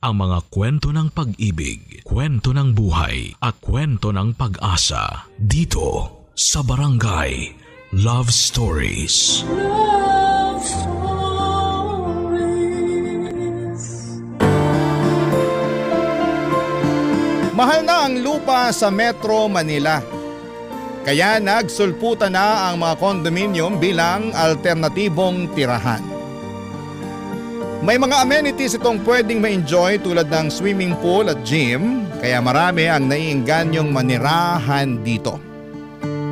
ang mga kwento ng pag-ibig, kwento ng buhay at kwento ng pag-asa dito sa Barangay Love Stories. Love Stories. Mahal na ang lupa sa Metro Manila. Kaya nagsulputan na ang mga kondominium bilang alternatibong tirahan. May mga amenities itong pwedeng ma-enjoy tulad ng swimming pool at gym, kaya marami ang naiingganyong manirahan dito.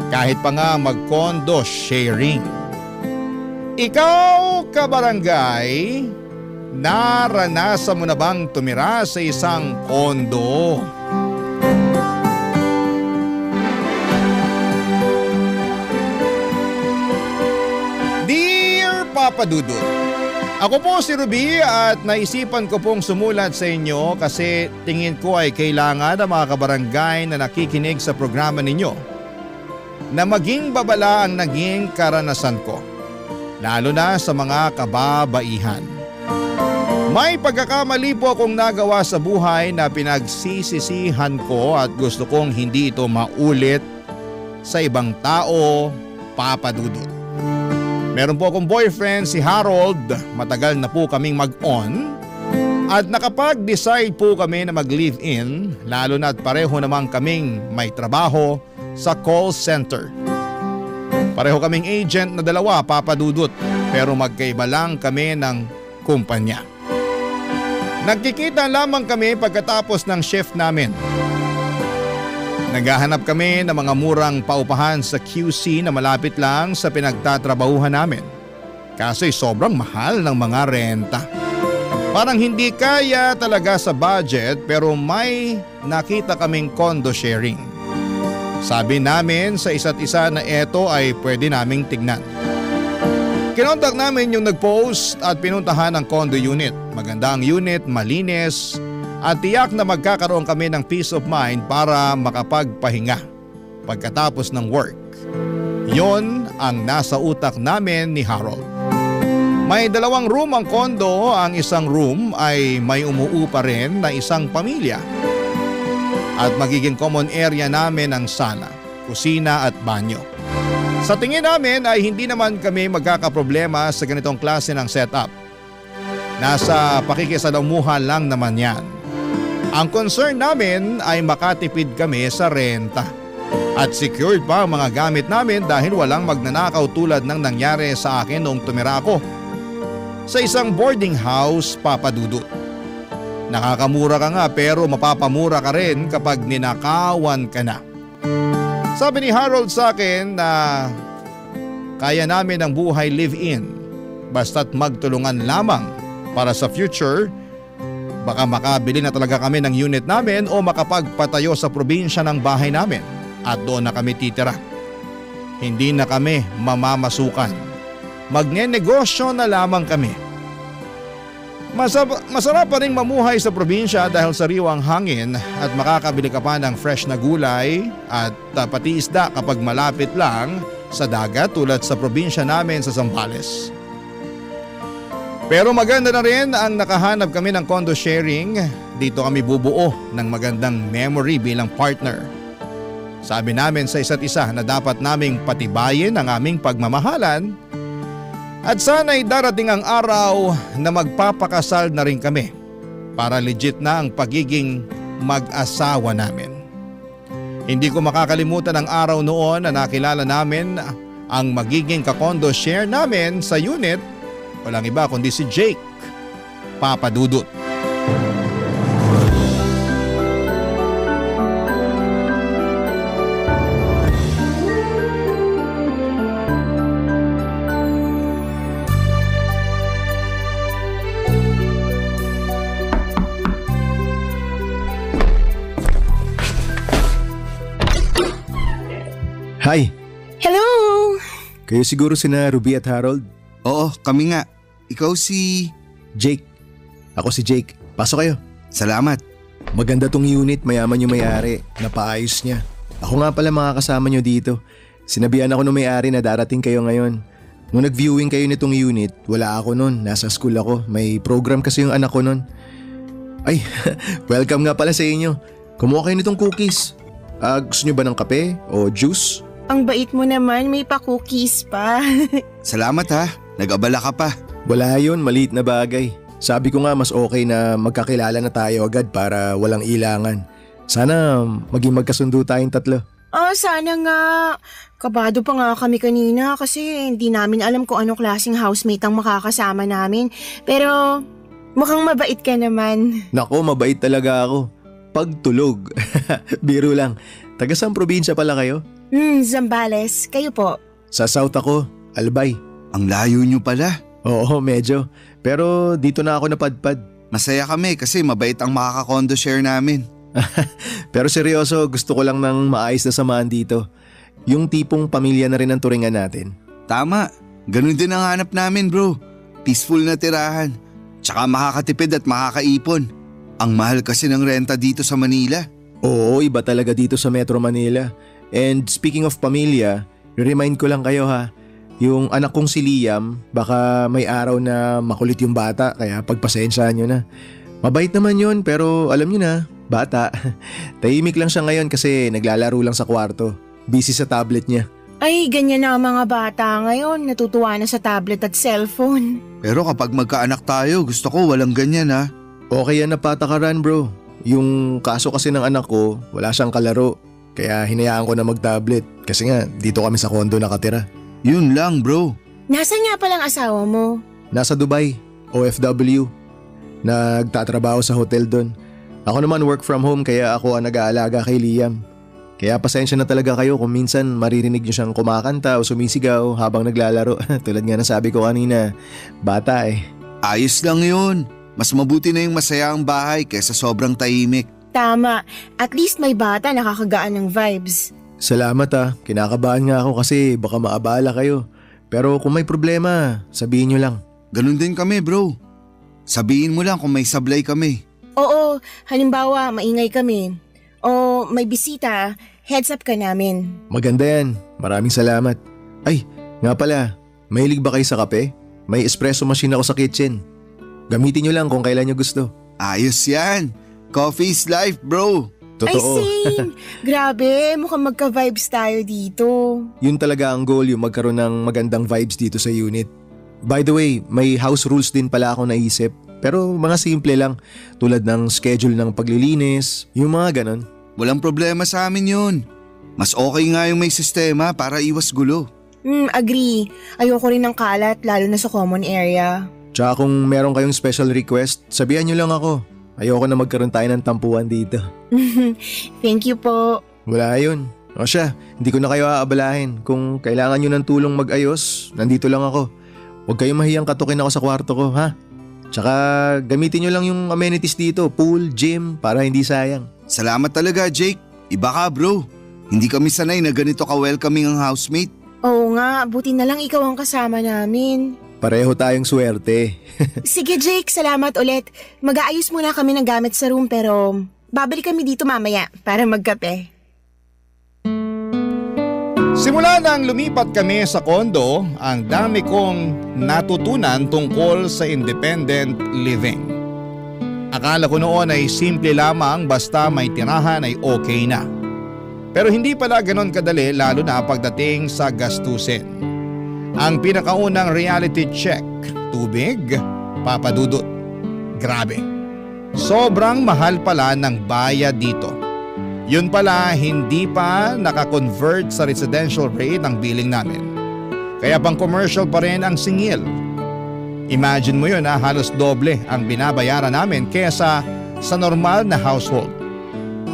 Kahit pa nga mag-condo sharing. Ikaw, kabarangay, naranasan mo na bang tumira sa isang condo? Dear Papa Dudut, ako po si Ruby at naisipan ko pong sumulat sa inyo kasi tingin ko ay kailangan ng mga kabarangay na nakikinig sa programa ninyo na maging babala ang naging karanasan ko, lalo na sa mga kababaihan. May pagkakamali po akong nagawa sa buhay na pinagsisisihan ko at gusto kong hindi ito maulit sa ibang tao, Papa Dudut. Meron po akong boyfriend si Harold, matagal na po kaming mag-on at nakapag-decide po kami na mag-live-in, lalo na at pareho namang kaming may trabaho sa call center. Pareho kaming agent na dalawa, Papa Dudut, pero magkaiba lang kami ng kumpanya. Nagkikita lamang kami pagkatapos ng shift namin. Naghahanap kami ng mga murang paupahan sa QC na malapit lang sa pinagtatrabahuhan namin. Kaso'y sobrang mahal ng mga renta. Parang hindi kaya talaga sa budget pero may nakita kaming condo sharing. Sabi namin sa isa't isa na eto ay pwede naming tignan. Kinontak namin yung nag-post at pinuntahan ang condo unit. Maganda ang unit, malinis at tiyak na magkakaroon kami ng peace of mind para makapagpahinga pagkatapos ng work. Yon ang nasa utak namin ni Harold. May 2 room ang condo, ang isang room ay may umuupa rin na isang pamilya. At magiging common area namin ang sala, kusina at banyo. Sa tingin namin ay hindi naman kami magkakaproblema sa ganitong klase ng setup. Nasa pakikisalamuha lang naman yan. Ang concern namin ay makatipid kami sa renta. At secured pa ang mga gamit namin dahil walang magnanakaw tulad ng nangyari sa akin noong tumira ako sa isang boarding house, Papa Dudut. Nakakamura ka nga pero mapapamura ka rin kapag ninakawan ka na. Sabi ni Harold sa akin na kaya namin ang buhay live-in basta't magtulungan lamang para sa future. Baka makabili na talaga kami ng unit namin o makapagpatayo sa probinsya ng bahay namin at doon na kami titira. Hindi na kami mamamasukan. Magne-negosyo na lamang kami. Masarap pa rin mamuhay sa probinsya dahil sariwang hangin at makakabili ka pa ng fresh na gulay at pati isda kapag malapit lang sa dagat tulad sa probinsya namin sa Zambales. Pero maganda na rin ang nakahanap kami ng condo sharing. Dito kami bubuo ng magandang memory bilang partner. Sabi namin sa isa't isa na dapat naming patibayin ang aming pagmamahalan at sana'y darating ang araw na magpapakasal na rin kami para legit na ang pagiging mag-asawa namin. Hindi ko makakalimutan ang araw noon na nakilala namin ang magiging kakondo share namin sa unit. Walang iba kundi si Jake, Papa Dudut. Hi! Hello! Kayo siguro sina Ruby at Harold? Oo, kami nga. Ikaw si… Jake. Ako si Jake. Pasok kayo. Salamat. Maganda tong unit, mayaman yung may-ari. Napaayos niya. Ako nga pala makakasama nyo dito. Sinabihan ako ng may-ari na darating kayo ngayon. Nung nag-viewing kayo nitong unit, wala ako nun. Nasa school ako. May program kasi yung anak ko nun. Ay, welcome nga pala sa inyo. Kumuha kayo nitong cookies. Gusto nyo ba ng kape o juice? Ang bait mo naman, may pa-cookies pa. Salamat ha, nag-abala ka pa. Wala yun, maliit na bagay. Sabi ko nga mas okay na magkakilala na tayo agad para walang ilangan. Sana maging magkasundo tayong tatlo. Sana nga. Kabado pa nga kami kanina kasi hindi namin alam kung anong klaseng housemate ang makakasama namin. Pero mukhang mabait ka naman. Nako, mabait talaga ako. Pagtulog. Biro lang. Taga saan probinsya pala kayo? Zambales. Kayo po? Sa South ako, Albay. Ang layo nyo pala. Oo, medyo. Pero dito na ako napadpad. Masaya kami kasi mabait ang makaka-condo share namin. Pero seryoso, gusto ko lang ng maayos na samahan dito. Yung tipong pamilya na rin ang turingan natin. Tama, ganun din ang hanap namin bro. Peaceful na tirahan. Tsaka makakatipid at makakaipon. Ang mahal kasi ng renta dito sa Manila. Oo, iba talaga dito sa Metro Manila. And speaking of pamilya, remind ko lang kayo ha. Yung anak kong si Liam, baka may araw na makulit yung bata kaya pagpasensyahan nyo na. Mabait naman yun pero alam nyo na, bata. Tahimik lang siya ngayon kasi naglalaro lang sa kwarto. Busy sa tablet niya. Ay, ganyan na ang mga bata ngayon. Natutuwa na sa tablet at cellphone. Pero kapag magkaanak tayo, gusto ko walang ganyan ha. Okay yan na patakaran bro. Yung kaso kasi ng anak ko, wala siyang kalaro. Kaya hinayaan ko na mag-tablet kasi nga dito kami sa condo nakatira. Yun lang bro. Nasaan nga palang asawa mo? Nasa Dubai, OFW. Nagtatrabaho sa hotel doon. Ako naman work from home kaya ako ang nag-aalaga kay Liam. Kaya pasensya na talaga kayo kung minsan maririnig niyo siyang kumakanta o sumisigaw habang naglalaro. Tulad nga ng sabi ko kanina, bata eh. Ayos lang yun. Mas mabuti na yung masaya ang bahay kaysa sobrang tahimik. Tama. At least may bata nakakagaan ng vibes. Salamat kinakabahan nga ako kasi baka maabala kayo. Pero kung may problema, sabihin nyo lang. Ganun din kami bro. Sabihin mo lang kung may sablay kami. Oo, halimbawa maingay kami. O may bisita, heads up ka namin. Maganda yan, maraming salamat. Ay, nga pala, mahilig ba kayo sa kape? May espresso machine ako sa kitchen. Gamitin nyo lang kung kailan nyo gusto. Ayos yan. Coffee is life bro. Totoo. Ay, same. Grabe, mukhang magka-vibes tayo dito. Yun talaga ang goal, yung magkaroon ng magandang vibes dito sa unit. By the way, may house rules din pala ako naisip. Pero mga simple lang, tulad ng schedule ng paglilinis, yung mga ganon. Walang problema sa amin yun. Mas okay nga yung may sistema para iwas gulo. Agree. Ayoko rin ng kalat, lalo na sa common area. Tsaka kung meron kayong special request, sabihan nyo lang ako. Ayoko na magkaroon tayo ng tampuhan dito. Thank you po. Wala yun. O siya, hindi ko na kayo aabalahin. Kung kailangan nyo ng tulong mag-ayos, nandito lang ako. Huwag kayong mahiyang katukin ako sa kwarto ko, ha? Tsaka gamitin nyo lang yung amenities dito, pool, gym, para hindi sayang. Salamat talaga Jake. Iba ka bro. Hindi kami sanay na ganito ka-welcoming ang housemate. Oo nga, buti na lang ikaw ang kasama namin. Pareho tayong swerte. Sige Jake, salamat ulit. Mag-aayos muna kami ng gamit sa room pero babalik kami dito mamaya para magkape. Simula nang lumipat kami sa kondo, ang dami kong natutunan tungkol sa independent living. Akala ko noon ay simple lamang basta may tirahan ay okay na. Pero hindi pala ganon kadali lalo na pagdating sa gastusin. Ang pinakaunang reality check, tubig, papadudot. Grabe. Sobrang mahal pala ng bayad dito. Yun pala hindi pa nakakonvert sa residential rate ang billing namin. Kaya pang commercial pa rin ang singil. Imagine mo yun halos doble ang binabayaran namin kesa sa normal na household.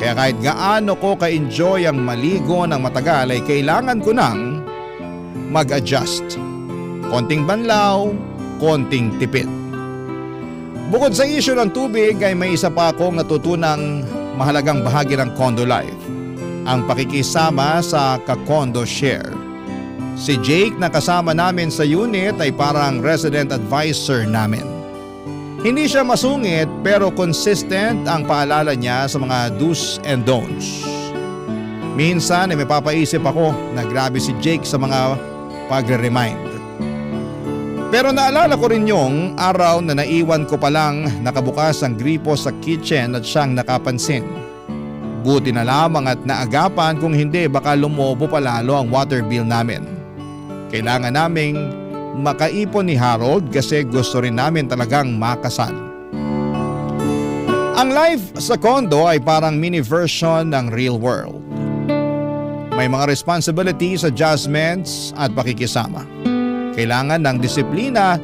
Kaya kahit gaano ko ka-enjoy ang maligo ng matagal ay kailangan ko nang mag-adjust. Konting banlaw, konting tipid. Bukod sa issue ng tubig ay may isa pa akong natutunang mahalagang bahagi ng condo life. Ang pakikisama sa ka-condo share. Si Jake na kasama namin sa unit ay parang resident advisor namin. Hindi siya masungit pero consistent ang paalala niya sa mga do's and don'ts. Minsan ay may papaisip ako na grabe si Jake sa mga pagre-remind. Pero naalala ko rin yung araw na naiwan ko palang nakabukas ang gripo sa kitchen at siyang nakapansin. Buti na lamang at naagapan, kung hindi baka lumobo palalo ang water bill namin. Kailangan naming makaipon ni Harold kasi gusto rin namin talagang makasal. Ang life sa condo ay parang mini version ng real world. May mga responsibilities, adjustments at pakikisama. Kailangan ng disiplina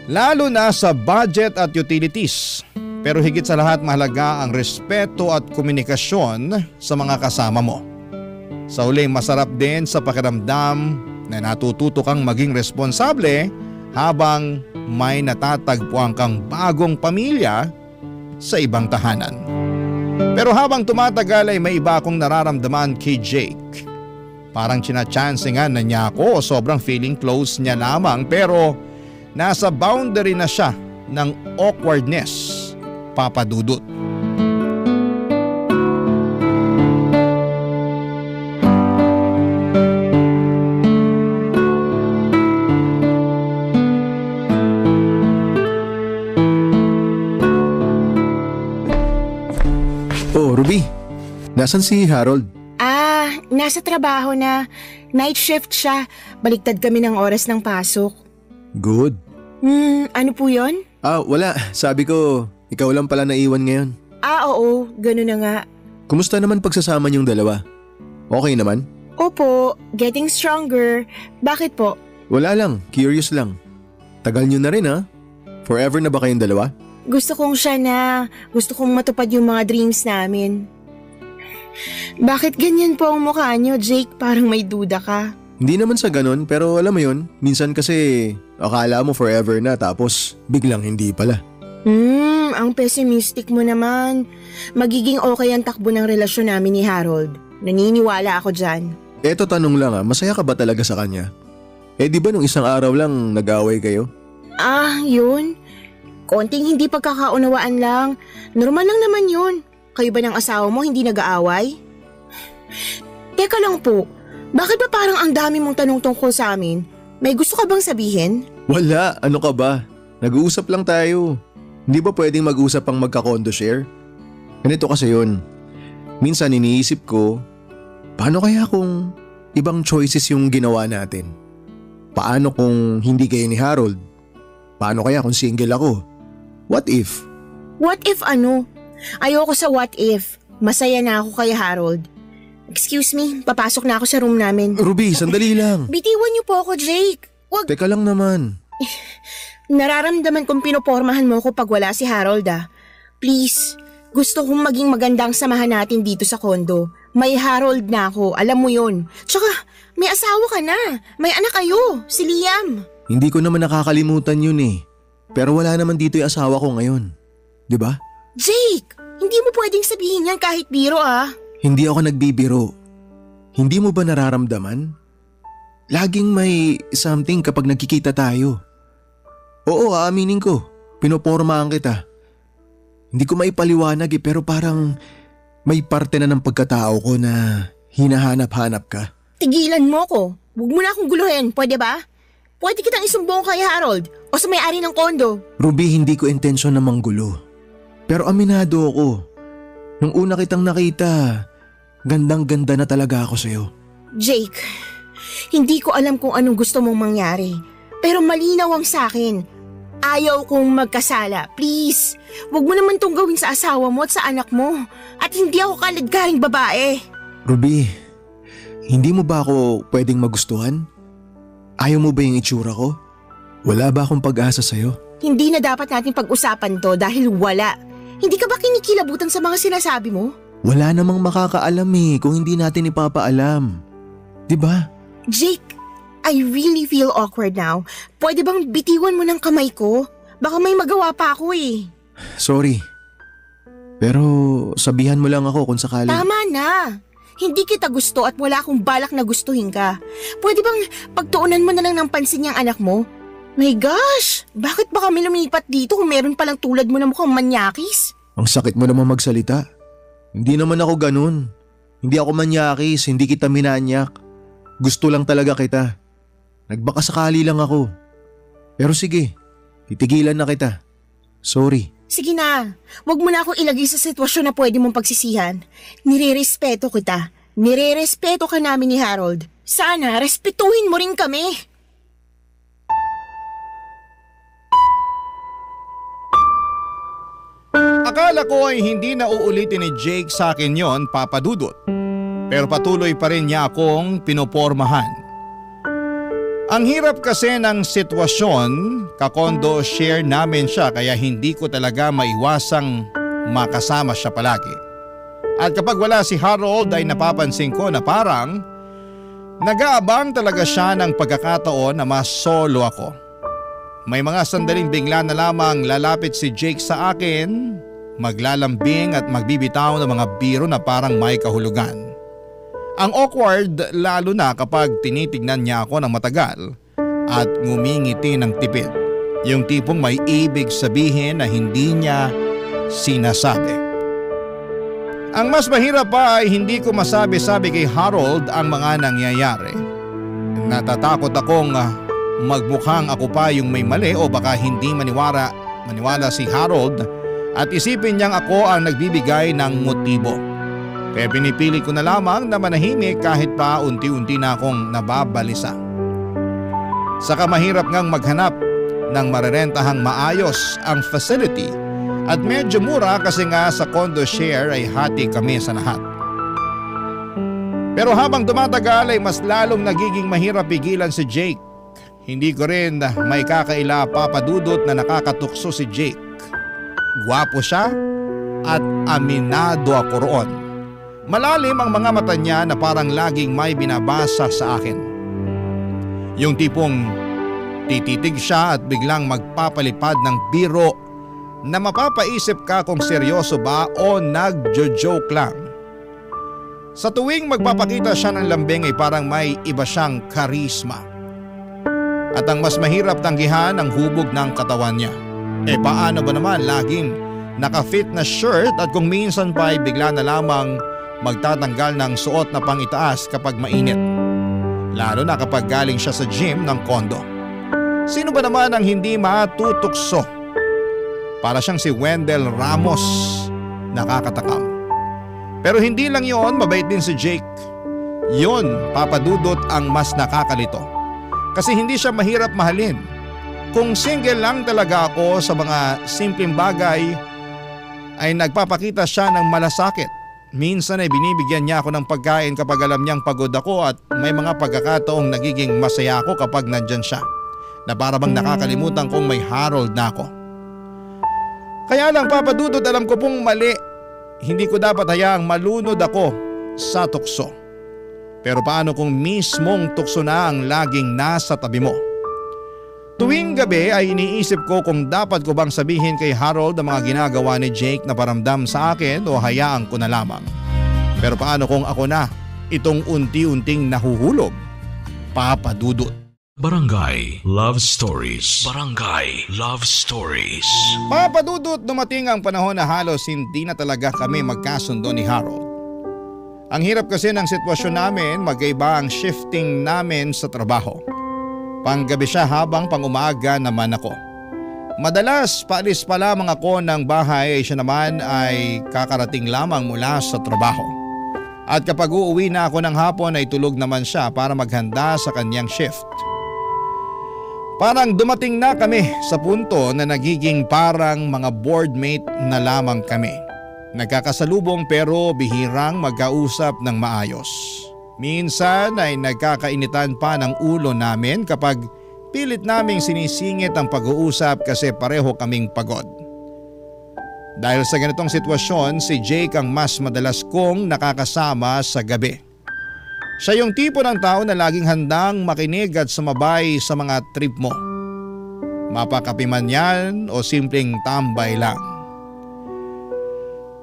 lalo na sa budget at utilities. Pero higit sa lahat mahalaga ang respeto at komunikasyon sa mga kasama mo. Sa huli, masarap din sa pakiramdam na natututo kang maging responsable habang may natatagpuan kang bagong pamilya sa ibang tahanan. Pero habang tumatagal ay may iba akong nararamdaman kay Jake. Parang chinachansingan na niya ako o sobrang feeling close niya lamang, pero nasa boundary na siya ng awkwardness, Papa Dudut. Oh, Ruby. Nasaan si Harold? Nasa trabaho na. Night shift siya. Baliktad kami ng oras ng pasok. Good. Ano po yon? Wala. Sabi ko, ikaw lang pala naiwan ngayon. Oo. Ganun na nga. Kumusta naman pagsasama niyong dalawa? Okay naman? Opo, getting stronger. Bakit po? Wala lang. Curious lang. Tagal niyo na rin ha? Forever na ba kayong dalawa? Gusto kong siya na. Gusto kong matupad yung mga dreams namin. Bakit ganyan po ang mukha niyo, Jake? Parang may duda ka. Hindi naman sa ganun, pero alam mo yun, minsan kasi akala mo forever na tapos biglang hindi pala. Ang pessimistic mo naman. Magiging okay ang takbo ng relasyon namin ni Harold. Naniniwala ako dyan. Eto tanong lang masaya ka ba talaga sa kanya? Di ba nung isang araw lang nag-away kayo? Yun. Konting hindi pagkakaunawaan lang. Normal lang naman yun. Kayo ba ng asawa mo hindi nag-aaway? Teka lang po, bakit ba parang ang dami mong tanong tungkol sa amin? May gusto ka bang sabihin? Wala, ano ka ba? Nag-uusap lang tayo. Hindi ba pwedeng mag-usap ang magka-condo share? Ganito kasi yun. Minsan iniisip ko, paano kaya kung ibang choices yung ginawa natin? Paano kung hindi kayo ni Harold? Paano kaya kung single ako? What if? What if ano? Ayoko sa what if. Masaya na ako kay Harold. Excuse me, papasok na ako sa room namin. Ruby, sandali lang. Bitiwan niyo po ako, Jake. Wag. Teka lang naman. Nararamdaman kong pinopormahan mo ko pag wala si Harold Please, gusto kong maging magandang samahan natin dito sa condo. May Harold na ako, alam mo yun. Tsaka, may asawa ka na. May anak kayo, si Liam. Hindi ko naman nakakalimutan yun Pero wala naman dito yung asawa ko ngayon. Diba? Jake, hindi mo pwedeng sabihin yan kahit biro Hindi ako nagbibiro. Hindi mo ba nararamdaman? Laging may something kapag nagkikita tayo. Oo, aaminin ko. Pinopormahan kita. Hindi ko maipaliwanag pero parang may parte na ng pagkatao ko na hinahanap-hanap ka. Tigilan mo ko. Huwag mo na akong guluhin, pwede ba? Pwede kitang isumbong kay Harold o sa may-ari ng kondo. Ruby, hindi ko intensyon na manggulo. Pero aminado ako. Nung una kitang nakita, gandang-ganda na talaga ako sa'yo. Jake, hindi ko alam kung anong gusto mong mangyari. Pero malinaw ang sa'kin. Ayaw kong magkasala. Please, wag mo naman tong gawin sa asawa mo at sa anak mo. At hindi ako kaladkaring babae. Ruby, hindi mo ba ako pwedeng magustuhan? Ayaw mo ba yung itsura ko? Wala ba akong pag-asa sa'yo? Hindi na dapat natin pag-usapan to dahil wala. Hindi ka ba kinikilabutan sa mga sinasabi mo? Wala namang makakaalam kung hindi natin ipapaalam. Diba? Jake, I really feel awkward now. Pwede bang bitiwan mo ng kamay ko? Baka may magawa pa ako Sorry. Pero sabihan mo lang ako kung sakali. Tama na. Hindi kita gusto at wala akong balak na gustuhin ka. Pwede bang pagtuunan mo na lang ng pansin niyang anak mo? My gosh! Bakit ba kami lumipat dito kung meron palang tulad mo na mukhang manyakis? Ang sakit mo naman magsalita. Hindi naman ako ganun. Hindi ako manyakis, hindi kita minanyak. Gusto lang talaga kita. Nagbakasakali lang ako. Pero sige, titigilan na kita. Sorry. Sige na, wag mo na ako ilagay sa sitwasyon na pwede mong pagsisihan. Nirerespeto kita. Nirerespeto ka namin ni Harold. Sana respetuhin mo rin kami. Akala ko ay hindi na uulitin ni Jake sa akin yon, Papa Dudut. Pero patuloy pa rin niya akong pinopormahan. Ang hirap kasi ng sitwasyon, kakondo share namin siya kaya hindi ko talaga maiwasang makasama siya palagi. At kapag wala si Harold ay napapansin ko na parang nag-aabang talaga siya ng pagkakataon na mas solo ako. May mga sandaling bigla na lamang lalapit si Jake sa akin, maglalambing at magbibitaw ng mga biro na parang may kahulugan. Ang awkward lalo na kapag tinitignan niya ako ng matagal at ngumingiti ng tipid. Yung tipong may ibig sabihin na hindi niya sinasabi. Ang mas mahirap pa ay hindi ko masabi-sabi kay Harold ang mga nangyayari. Natatakot akong magmukhang ako pa yung may mali o baka hindi maniwala si Harold at isipin niyang ako ang nagbibigay ng motibo. Kaya pinipili ko na lamang na manahimik kahit pa unti-unti na akong nababalisa. Saka mahirap ngang maghanap ng marerentahang maayos ang facility at medyo mura kasi nga sa condo share ay hati kami sa lahat. Pero habang tumatagal ay mas lalong nagiging mahirap pigilan si Jake. Hindi ko rin may kakaila, Papa Dudut, na nakakatukso si Jake. Gwapo siya at aminado ako roon. Malalim ang mga mata niya na parang laging may binabasa sa akin. Yung tipong tititig siya at biglang magpapalipad ng biro na mapapaisip ka kung seryoso ba o nagjo-joke lang. Sa tuwing magpapakita siya ng lambing ay parang may iba siyang karisma. At ang mas mahirap tanggihan ang hubog ng katawan niya. Paano ba naman laging naka-fit na shirt at kung minsan pa ay bigla na lamang magtatanggal ng suot na pangitaas kapag mainit. Lalo na kapag galing siya sa gym ng kondo. Sino ba naman ang hindi matutukso? Para siyang si Wendell Ramos, nakakatakam. Pero hindi lang yon, mabait din si Jake. Yon, Papa Dudut, ang mas nakakalito. Kasi hindi siya mahirap mahalin. Kung single lang talaga ako sa mga simpleng bagay, ay nagpapakita siya ng malasakit. Minsan ay binibigyan niya ako ng pagkain kapag alam niyang pagod ako at may mga pagkakataong nagiging masaya ako kapag nandyan siya. Na para bang nakakalimutan kong may Harold na ako. Kaya lang, Papa Dudut, alam ko pong mali. Hindi ko dapat hayaang malunod ako sa tukso. Pero paano kung mismong tukso na ang laging nasa tabi mo? Tuwing gabi ay iniisip ko kung dapat ko bang sabihin kay Harold ang mga ginagawa ni Jake na paramdam sa akin o hayaan ko na lamang. Pero paano kung ako na itong unti-unting nahuhulog? Papa Dudut. Barangay Love Stories. Barangay Love Stories. Papa Dudut, dumating ang panahon na halos hindi na talaga kami magkasundo ni Harold. Ang hirap kasi ng sitwasyon namin, magkaiba ang shifting namin sa trabaho. Panggabi siya habang pangumaga naman ako. Madalas paalis pa lamang ako ng bahay, siya naman ay kakarating lamang mula sa trabaho. At kapag uuwi na ako ng hapon ay tulog naman siya para maghanda sa kanyang shift. Parang dumating na kami sa punto na nagiging parang mga boardmate na lamang kami. Nagkakasalubong pero bihirang magkausap ng maayos. Minsan ay nagkakainitan pa ng ulo namin kapag pilit naming sinisingit ang pag-uusap kasi pareho kaming pagod. Dahil sa ganitong sitwasyon, si Jake ang mas madalas kong nakakasama sa gabi. Siya yung tipo ng tao na laging handang makinig at sumabay sa mga trip mo. Mapakapi man yan o simpleng tambay lang.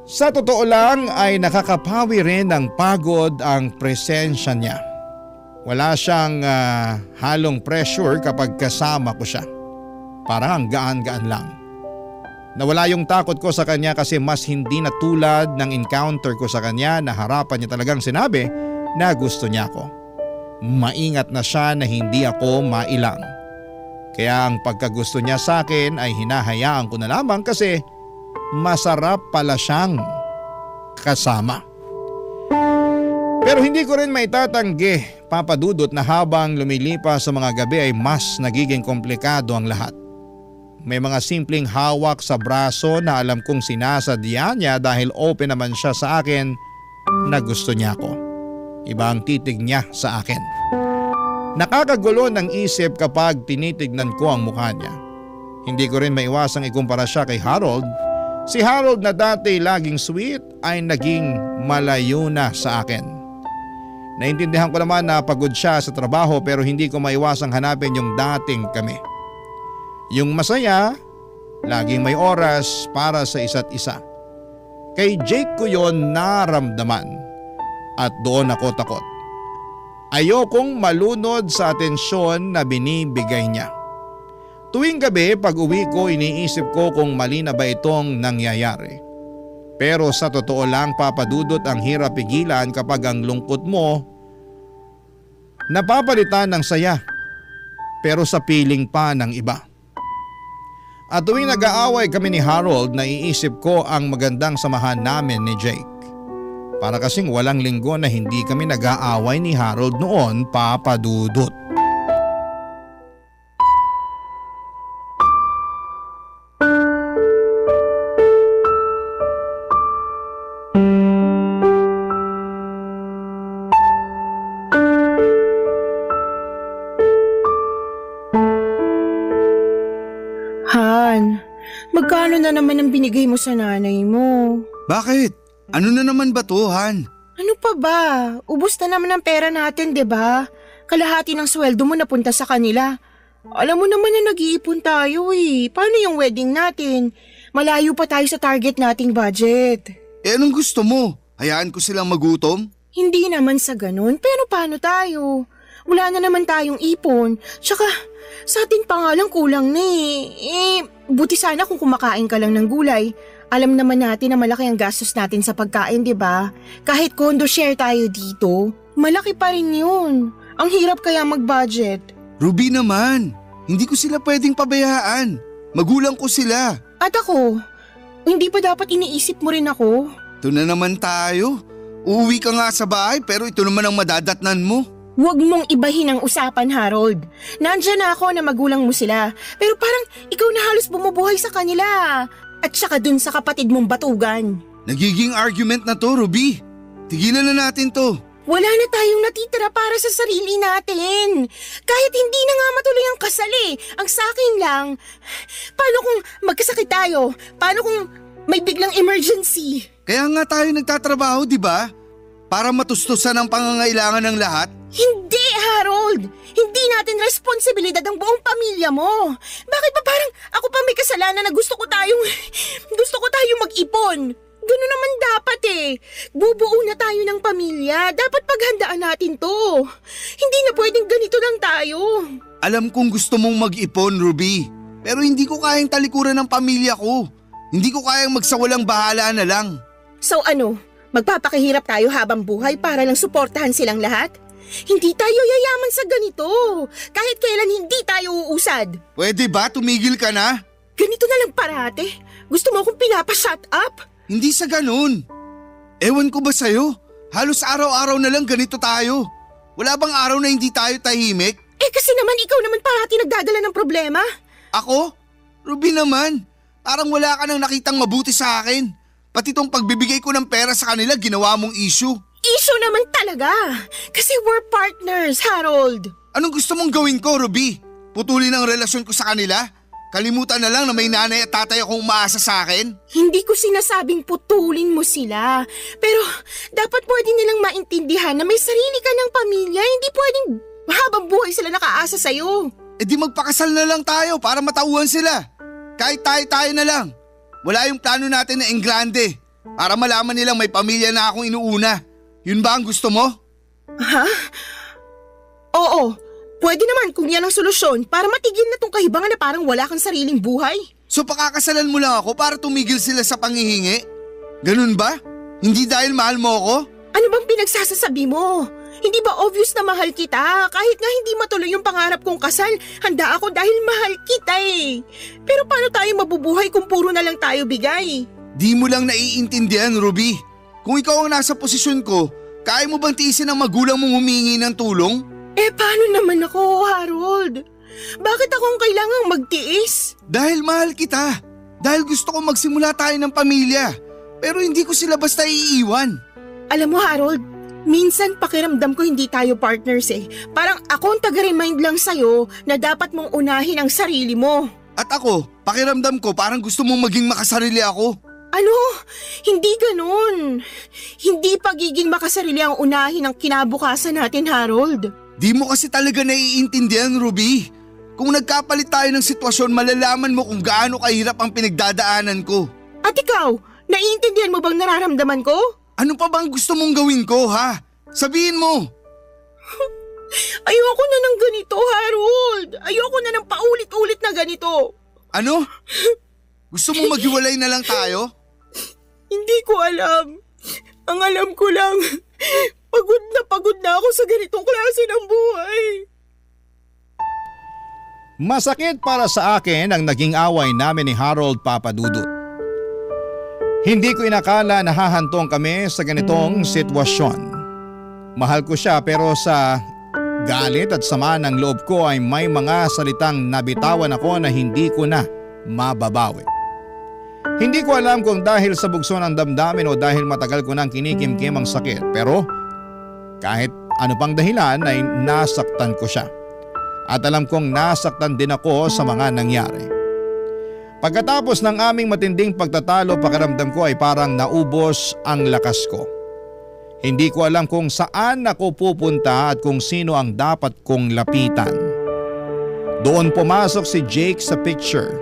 Sa totoo lang ay nakakapawi rin ng pagod ang presensya niya. Wala siyang halong pressure kapag kasama ko siya. Parang ang gaan-gaan lang. Nawala yung takot ko sa kanya kasi mas hindi na tulad ng encounter ko sa kanya na harapan niya talagang sinabi na gusto niya ako. Maingat na siya na hindi ako mailang. Kaya ang pagkagusto niya sa akin ay hinahayaan ko na lamang kasi masarap pala siyang kasama. Pero hindi ko rin maitatanggi, Papa Dudut, na habang lumilipas sa mga gabi ay mas nagiging komplikado ang lahat. May mga simpleng hawak sa braso na alam kong sinasadya niya dahil open naman siya sa akin na gusto niya ako. Iba ang titig niya sa akin. Nakakagulo ng isip kapag tinitignan ko ang mukha niya. Hindi ko rin maiwasang ikumpara siya kay Harold. Si Harold na dati laging sweet ay naging malayo na sa akin. Naintindihan ko naman na pagod siya sa trabaho pero hindi ko maiwasang hanapin yung dating kami. Yung masaya, laging may oras para sa isa't isa. Kay Jake ko yon naramdaman at doon ako takot. Ayokong malunod sa atensyon na binibigay niya. Tuwing gabi pag uwi ko iniisip ko kung mali na ba itong nangyayari. Pero sa totoo lang, Papa Dudut, ang hirap pigilan kapag ang lungkot mo napapalitan ng saya pero sa piling pa ng iba. At tuwing nag-aaway kami ni Harold, naiisip ko ang magandang samahan namin ni Jake. Para kasing walang linggo na hindi kami nag-aaway ni Harold noon, Papa Dudut. Han, magkano na naman ang binigay mo sa nanay mo? Bakit? Ano na naman ba to, Han? Ano pa ba? Ubus na naman ang pera natin, 'di ba? Kalahati ng sweldo mo napunta sa kanila. Alam mo naman na nag-iipon tayo eh. Paano yung wedding natin? Malayo pa tayo sa target nating budget. Eh anong gusto mo? Hayaan ko silang magutom? Hindi naman sa ganun, pero paano tayo? Wala na naman tayong ipon. Tsaka sa atin pa nga lang kulang na eh. Buti sana kung kumakain ka lang ng gulay. Alam naman natin na malaki ang gastos natin sa pagkain, di ba? Kahit condo share tayo dito, malaki pa rin yun. Ang hirap kaya mag-budget. Ruby naman, hindi ko sila pwedeng pabayaan. Magulang ko sila. At ako, hindi pa dapat iniisip mo rin ako? Ito na naman tayo. Uuwi ka nga sa bahay pero ito naman ang madadatnan mo. Huwag mong ibahin ang usapan, Harold. Nandyan na ako na magulang mo sila. Pero parang ikaw na halos bumubuhay sa kanila. At saka dun sa kapatid mong batugan. Nagiging argument na to, Ruby. Tigilan na natin to. Wala na tayong natitira para sa sarili natin. Kahit hindi na nga matuloy ang kasal eh. Ang sakin lang, paano kung magkasakit tayo? Paano kung may biglang emergency? Kaya nga tayo nagtatrabaho, di ba? Para matustusan ang pangangailangan ng lahat. Hindi, Harold! Hindi natin responsibilidad ang buong pamilya mo. Bakit ba parang ako pa may kasalanan na gusto ko tayong mag-ipon? Gano'n naman dapat eh. Bubuo na tayo ng pamilya. Dapat paghandaan natin to. Hindi na pwedeng ganito lang tayo. Alam kong gusto mong mag-ipon, Ruby. Pero hindi ko kayang talikuran ng pamilya ko. Hindi ko kayang magsawalang bahala na lang. So ano? Magpapakahirap tayo habang buhay para lang suportahan silang lahat? Hindi tayo yayaman sa ganito. Kahit kailan hindi tayo uusad. Pwede ba tumigil ka na? Ganito na lang parate? Gusto mo akong pinapa-shut up? Hindi sa ganun. Ewan ko ba sa'yo? Halos araw-araw na lang ganito tayo. Wala bang araw na hindi tayo tahimik? Eh kasi naman ikaw naman parati nagdadala ng problema. Ako? Ruby naman. Parang wala ka nang nakitang mabuti sa akin. Pati tong pagbibigay ko ng pera sa kanila ginawa mong issue. Issue naman talaga. Kasi we're partners, Harold. Anong gusto mong gawin ko, Ruby? Putulin ang relasyon ko sa kanila? Kalimutan na lang na may nanay at tatay akong umaasa sa akin? Hindi ko sinasabing putulin mo sila. Pero dapat pwede nilang maintindihan na may sarili ka ng pamilya. Hindi pwedeng habang buhay sila nakaasa sa'yo. E di magpakasal na lang tayo para matauhan sila. Kahit tayo na lang. Wala yung plano natin na engrande. Para malaman nilang may pamilya na akong inuuna. Yun ba ang gusto mo? Ha? Oo. Pwede naman kung yan ang solusyon para matigil na tong kahibangan na parang wala kang sariling buhay. So pakakasalan mo lang ako para tumigil sila sa panghihingi? Ganun ba? Hindi dahil mahal mo ako? Ano bang pinagsasasabi mo? Hindi ba obvious na mahal kita? Kahit nga hindi matuloy yung pangarap kong kasal, handa ako dahil mahal kita eh. Pero paano tayo mabubuhay kung puro na lang tayo bigay? Di mo lang naiintindihan, Ruby. Kung ikaw ang nasa posisyon ko, kaya mo bang tiisin ang magulang mong humingi ng tulong? Paano naman ako, Harold? Bakit akong kailangang magtiis? Dahil mahal kita. Dahil gusto ko magsimula tayo ng pamilya. Pero hindi ko sila basta iiwan. Alam mo, Harold, minsan pakiramdam ko hindi tayo partners eh. Parang ako ang taga-remind lang sa'yo na dapat mong unahin ang sarili mo. At ako, pakiramdam ko parang gusto mong maging makasarili ako. Ano? Hindi ganun. Hindi pagiging makasarili ang unahin ng kinabukasan natin, Harold. Di mo kasi talaga naiintindihan, Ruby. Kung nagkapalit tayo ng sitwasyon, malalaman mo kung gaano kahirap ang pinagdadaanan ko. At ikaw, naiintindihan mo bang nararamdaman ko? Ano pa bang gusto mong gawin ko, ha? Sabihin mo. Ayoko na ng ganito, Harold. Ayoko na ng paulit-ulit na ganito. Ano? Gusto mong maghiwalay na lang tayo? Hindi ko alam. Ang alam ko lang, pagod na ako sa ganitong klase ng buhay. Masakit para sa akin ang naging away namin ni Harold Papadudut. Hindi ko inakala na hahantong kami sa ganitong sitwasyon. Mahal ko siya pero sa galit at sama ng loob ko ay may mga salitang nabitawan ako na hindi ko na mababawi. Hindi ko alam kung dahil sa bugso ng damdamin o dahil matagal ko nang kinikimkim ang sakit, pero kahit ano pang dahilan ay nasaktan ko siya. At alam kong nasaktan din ako sa mga nangyari. Pagkatapos ng aming matinding pagtatalo, pakiramdam ko ay parang naubos ang lakas ko. Hindi ko alam kung saan ako pupunta at kung sino ang dapat kong lapitan. Doon pumasok si Jake sa picture.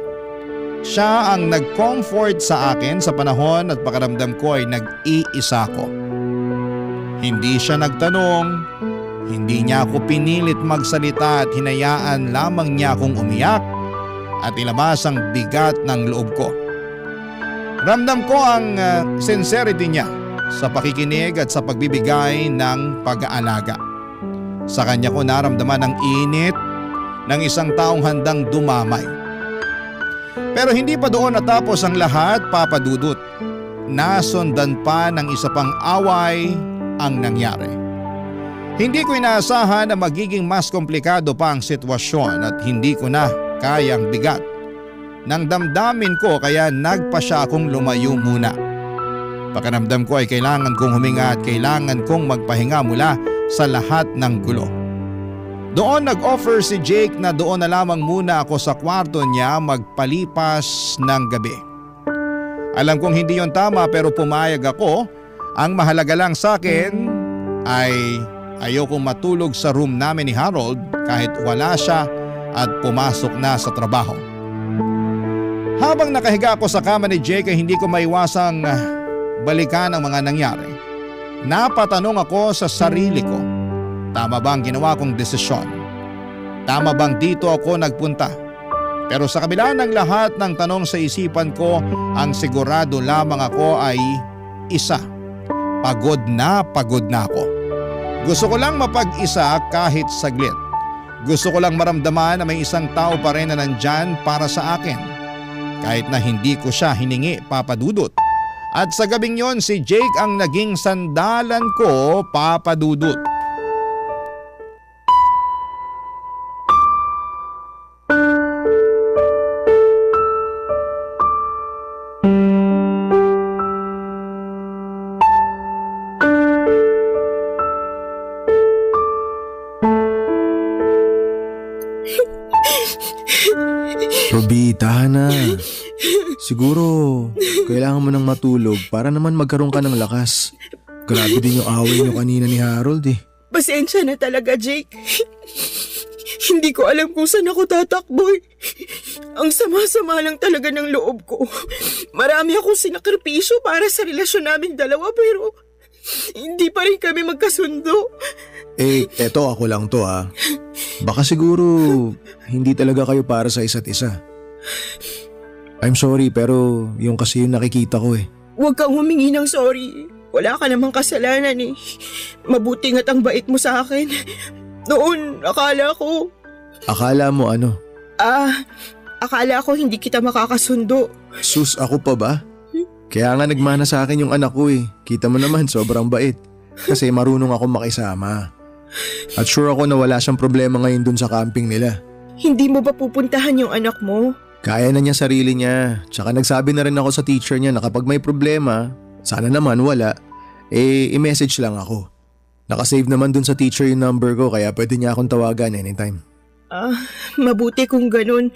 Siya ang nag-comfort sa akin sa panahon at pakiramdam ko ay nag-iisa ko. Hindi siya nagtanong, hindi niya ako pinilit magsalita at hinayaan lamang niya akong umiyak at ilabas ang bigat ng loob ko. Ramdam ko ang sincerity niya sa pakikinig at sa pagbibigay ng pag-aalaga. Sa kanya ko naramdaman ang init ng isang taong handang dumamay. Pero hindi pa doon natapos ang lahat, Papadudut. Nasundan pa ng isa pang away ang nangyari. Hindi ko inaasahan na magiging mas komplikado pa ang sitwasyon at hindi ko na kayang bigat ng damdamin ko kaya nagpa siya akong lumayo muna. Pakiramdam ko ay kailangan kong huminga at kailangan kong magpahinga mula sa lahat ng gulo. Doon nag-offer si Jake na doon na lamang muna ako sa kwarto niya magpalipas ng gabi. Alam kong hindi yon tama pero pumayag ako. Ang mahalaga lang sa akin ay ayokong matulog sa room namin ni Harold kahit wala siya at pumasok na sa trabaho. Habang nakahiga ako sa kama ni Jake ay hindi ko maiwasang balikan ang mga nangyari. Napatanong ako sa sarili ko, tama ba ang ginawa kong desisyon? Tama bang dito ako nagpunta? Pero sa kabila ng lahat ng tanong sa isipan ko, ang sigurado lamang ako ay isa. Pagod na ako. Gusto ko lang mapag-isa kahit saglit. Gusto ko lang maramdaman na may isang tao pa rin na nandyan para sa akin. Kahit na hindi ko siya hiningi, Papadudut. At sa gabing yon si Jake ang naging sandalan ko, Papadudut. Ruby, tahan na. Siguro, kailangan mo nang matulog para naman magkaroon ka ng lakas. Grabe din yung away niyo kanina ni Harold eh. Pasensya na talaga, Jake. Hindi ko alam kung saan ako tatakbo. Ang sama-sama lang talaga ng loob ko. Marami akong sinakripisyo para sa relasyon naming dalawa pero hindi pa rin kami magkasundo. Eto ako lang to ha. Baka siguro hindi talaga kayo para sa isa't isa. I'm sorry pero yung kasi yung nakikita ko eh. Huwag kang humingi ng sorry. Wala ka namang kasalanan eh. Mabuti nga't ang bait mo sa akin. Noon, akala ko… Akala mo ano? Akala ko hindi kita makakasundo. Sus, ako pa ba? Kaya nga nagmana sa akin yung anak ko eh. Kita mo naman, sobrang bait. Kasi marunong ako makisama. At sure ako na wala siyang problema ngayon dun sa camping nila. Hindi mo ba pupuntahan yung anak mo? Kaya na niya sarili niya. Tsaka nagsabi na rin ako sa teacher niya na kapag may problema, sana naman wala, i-message lang ako. Nakasave naman dun sa teacher yung number ko kaya pwede niya akong tawagan anytime. Mabuti kung ganun.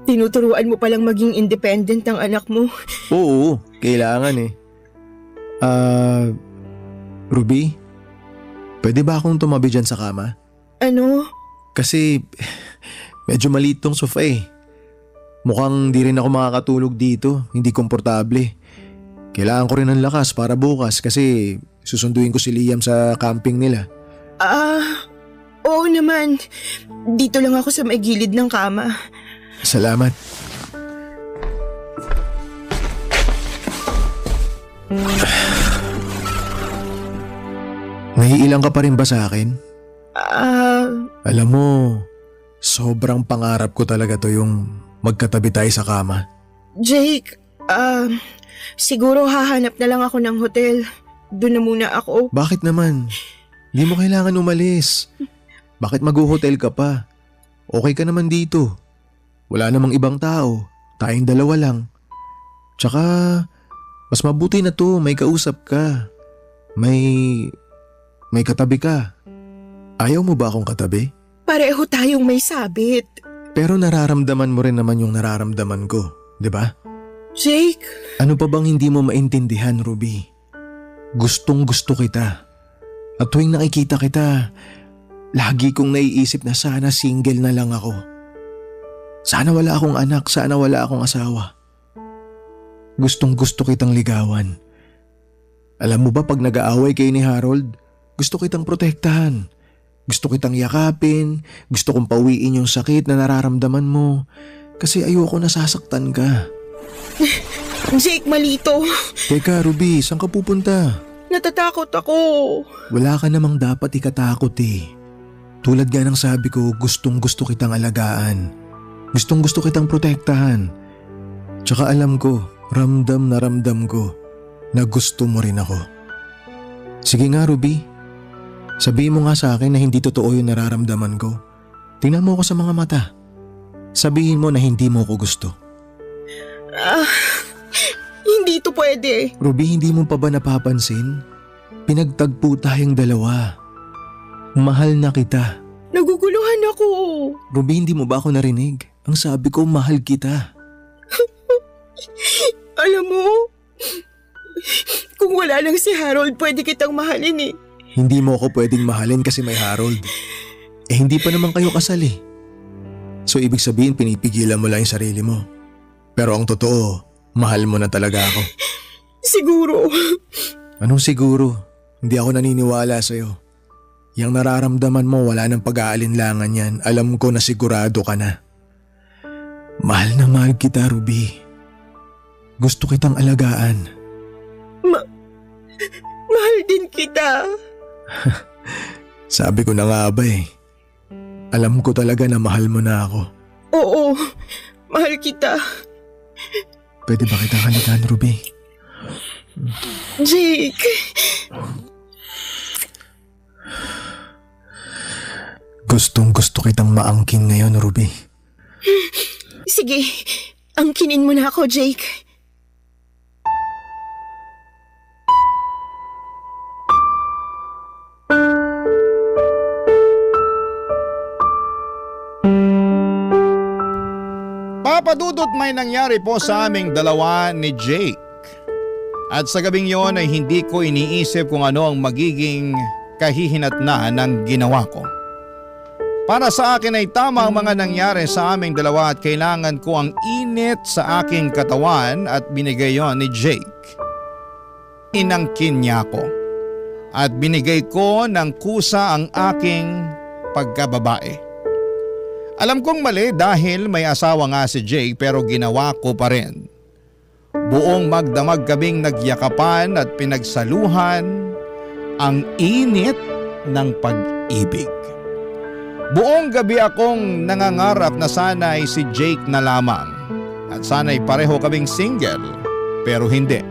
Tinuturuan mo palang maging independent ang anak mo. Oo, kailangan eh. Ruby, pwede ba akong tumabi dyan sa kama? Ano? Kasi medyo maliit tong sofa eh. Mukhang di rin ako makakatulog dito, hindi komportable. Kailangan ko rin ng lakas para bukas kasi susunduin ko si Liam sa camping nila. Oo naman. Dito lang ako sa may gilid ng kama. Salamat. Naiilang ka pa rin ba sa akin? Alam mo, sobrang pangarap ko talaga to yung magkatabi tayo sa kama. Jake, siguro hahanap na lang ako ng hotel. Doon na muna ako. Bakit naman? Hindi mo kailangan umalis. Bakit mag-hotel ka pa? Okay ka naman dito. Wala namang ibang tao. Tayong dalawa lang. Tsaka, mas mabuti na to. May kausap ka. May katabi ka. Ayaw mo ba akong katabi? Pareho tayong may sabit. Pero nararamdaman mo rin naman yung nararamdaman ko. Di ba? Jake. Ano pa bang hindi mo maintindihan, Ruby? Gustong gusto kita. At tuwing nakikita kita, lagi kong naiisip na sana single na lang ako. Sana wala akong anak, sana wala akong asawa. Gustong gusto kitang ligawan. Alam mo ba pag nag-aaway kayo ni Harold, gusto kitang protektahan. Gusto kitang yakapin, gusto kong pawiin yung sakit na nararamdaman mo. Kasi ayoko nasasaktan ka. Jake, malito. Teka, Ruby, saan ka pupunta? Natatakot ako. Wala ka namang dapat ikatakot eh. Tulad nga ng sabi ko, gustong gusto kitang alagaan. Gustong gusto kitang protektahan. Tsaka alam ko, ramdam na ramdam ko na gusto mo rin ako. Sige nga, Ruby. Sabihin mo nga sa akin na hindi totoo yung nararamdaman ko. Tingnan mo ako sa mga mata. Sabihin mo na hindi mo ako gusto. Hindi to pwede. Ruby, hindi mo pa ba napapansin? Pinagtagpo tayong dalawa. Mahal na kita. Naguguluhan ako. Ruby, hindi mo ba ako narinig? Ang sabi ko, mahal kita. Alam mo, kung wala lang si Harold, pwede kitang mahalin eh. Hindi mo ako pwedeng mahalin kasi may Harold. Hindi pa naman kayo kasal eh. So ibig sabihin pinipigilan mo lang yung sarili mo. Pero ang totoo, mahal mo na talaga ako. Siguro. Anong siguro? Hindi ako naniniwala sa'yo. Yang nararamdaman mo wala nang pag-aalinlangan yan. Alam ko na sigurado ka na. Mahal na mahal kita, Ruby. Gusto kitang alagaan. Mahal din kita. Sabi ko na nga ba eh. Alam ko talaga na mahal mo na ako. Oo, mahal kita. Pwede ba kitang halikan, Ruby? Jake. Gustong gusto kitang maangkin ngayon, Ruby. Sige, angkinin mo na ako, Jake. Papadudot may nangyari po sa aming dalawa ni Jake. At sa gabing yon ay hindi ko iniisip kung ano ang magiging kahihinatnan ng ginawa ko. Para sa akin ay tama ang mga nangyari sa aming dalawa at kailangan ko ang init sa aking katawan at binigay yon ni Jake. Inangkin niya ako at binigay ko ng kusa ang aking pagkababae. Alam kong mali dahil may asawa nga si Jake pero ginawa ko pa rin. Buong magdamag kaming nagyakapan at pinagsaluhan ang init ng pag-ibig. Buong gabi akong nangangarap na sana'y si Jake na lamang at sana'y pareho kaming single, pero hindi.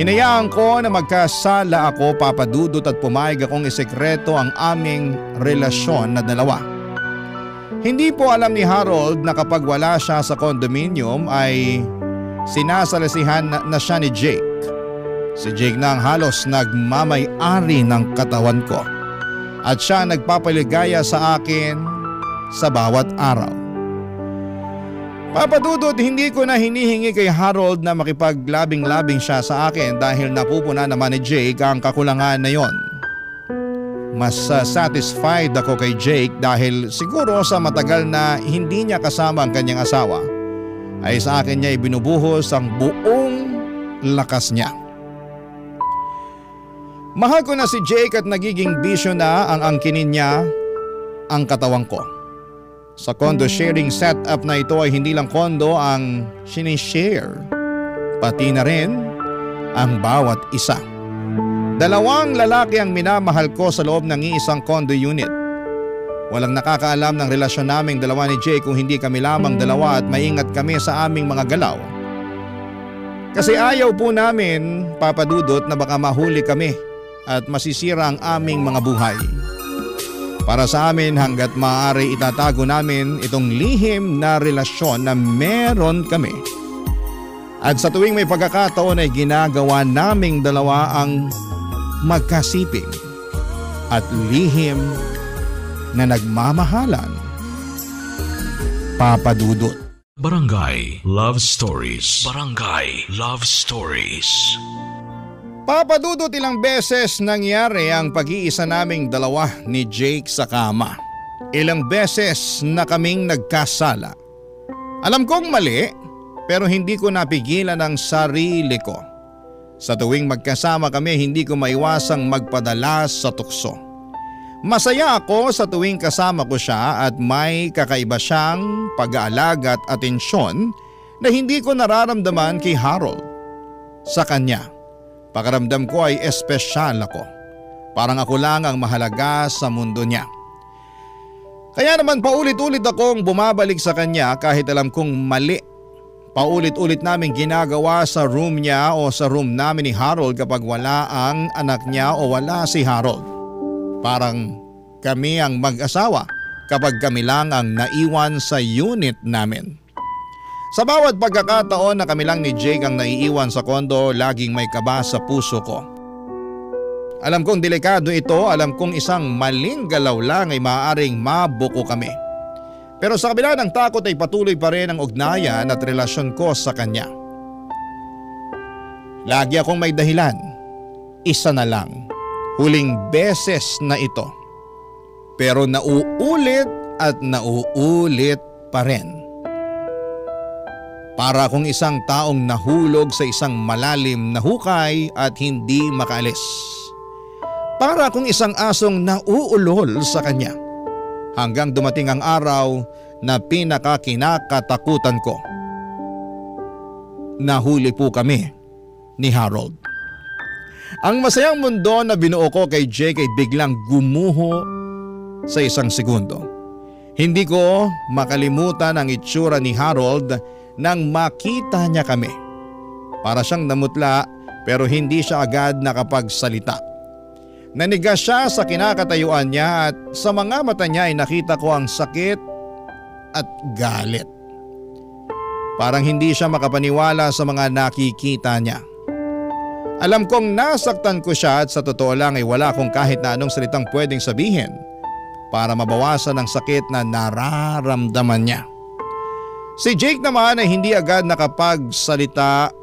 Hinayaan ko na magkasala ako, Papa Dudut, at pumayag akong isekreto ang aming relasyon na dalawa. Hindi po alam ni Harold na kapag wala siya sa condominium ay sinasalasihan na siya ni Jake. Si Jake na ang halos nagmamay-ari ng katawan ko at siya nagpapaligaya sa akin sa bawat araw. Papa Dudut, hindi ko na hinihingi kay Harold na makipaglabing-labing siya sa akin dahil napupuna naman ni Jake ang kakulangan na yon. Mas satisfied ako kay Jake dahil siguro sa matagal na hindi niya kasama ang kanyang asawa ay sa akin niya ibinubuhos ang buong lakas niya. Mahal ko na si Jake at nagiging bisyo na ang angkinin niya ang katawan ko. Sa condo sharing setup na ito ay hindi lang condo ang sinishare, pati na rin ang bawat isa. Dalawang lalaki ang minamahal ko sa loob ng iisang condo unit. Walang nakakaalam ng relasyon naming dalawa ni Jake kung hindi kami lamang dalawa at maingat kami sa aming mga galaw. Kasi ayaw po namin, Papa Dudut, na baka mahuli kami at masisira ang aming mga buhay. Para sa amin hanggat maaari itatago namin itong lihim na relasyon na meron kami. At sa tuwing may pagkakataon ay ginagawa naming dalawa ang magkasiping at lihim na nagmamahalan. Papa Dudut. Barangay Love Stories. Barangay Love Stories. Papa Dudut, ilang beses nangyari ang pag-iisa naming dalawa ni Jake sa kama. Ilang beses na kaming nagkasala. Alam kong mali, pero hindi ko napigilan ang sarili ko. Sa tuwing magkasama kami, hindi ko maiwasang magpadala sa tukso. Masaya ako sa tuwing kasama ko siya at may kakaiba siyang pag-aalaga at atensyon na hindi ko nararamdaman kay Harold. Sa kanya, pakiramdam ko ay espesyal ako. Parang ako lang ang mahalaga sa mundo niya. Kaya naman paulit-ulit akong bumabalik sa kanya kahit alam kong mali. Paulit-ulit namin ginagawa sa room niya o sa room namin ni Harold kapag wala ang anak niya o wala si Harold. Parang kami ang mag-asawa kapag kami lang ang naiwan sa unit namin. Sa bawat pagkakataon na kami lang ni Jake ang naiiwan sa kondo, laging may kaba sa puso ko. Alam kong delikado ito, alam kong isang maling galaw lang ay maaaring mabuko kami. Pero sa kabila ng takot ay patuloy pa rin ang ugnayan at relasyon ko sa kanya. Lagi akong may dahilan. Isa na lang. Huling beses na ito. Pero nauulit at nauulit pa rin. Para akong isang taong nahulog sa isang malalim na hukay at hindi makaalis. Para akong isang asong nauulol sa kanya. Hanggang dumating ang araw na pinakakinakatakutan ko. Nahuli po kami ni Harold. Ang masayang mundo na binuo ko kay Jake ay biglang gumuho sa isang segundo. Hindi ko makalimutan ang itsura ni Harold nang makita niya kami. Para siyang namutla pero hindi siya agad nakapagsalita. Nanigas siya sa kinakatayuan niya at sa mga mata niya ay nakita ko ang sakit at galit. Parang hindi siya makapaniwala sa mga nakikita niya. Alam kong nasaktan ko siya at sa totoo lang ay wala akong kahit na anong salitang pwedeng sabihin para mabawasan ang sakit na nararamdaman niya. Si Jake naman ay hindi agad nakapagsalita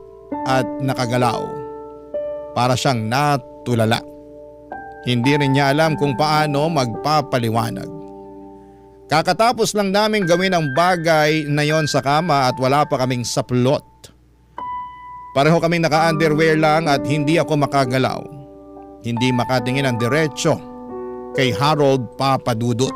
at nakagalaw. Para siyang natulala. Hindi rin niya alam kung paano magpapaliwanag. Kakatapos lang namin gawin ang bagay na yon sa kama at wala pa kaming saplot. Pareho kaming naka-underwear lang at hindi ako makagalaw. Hindi makatingin ang diretsyo kay Harold, Papa Dudut.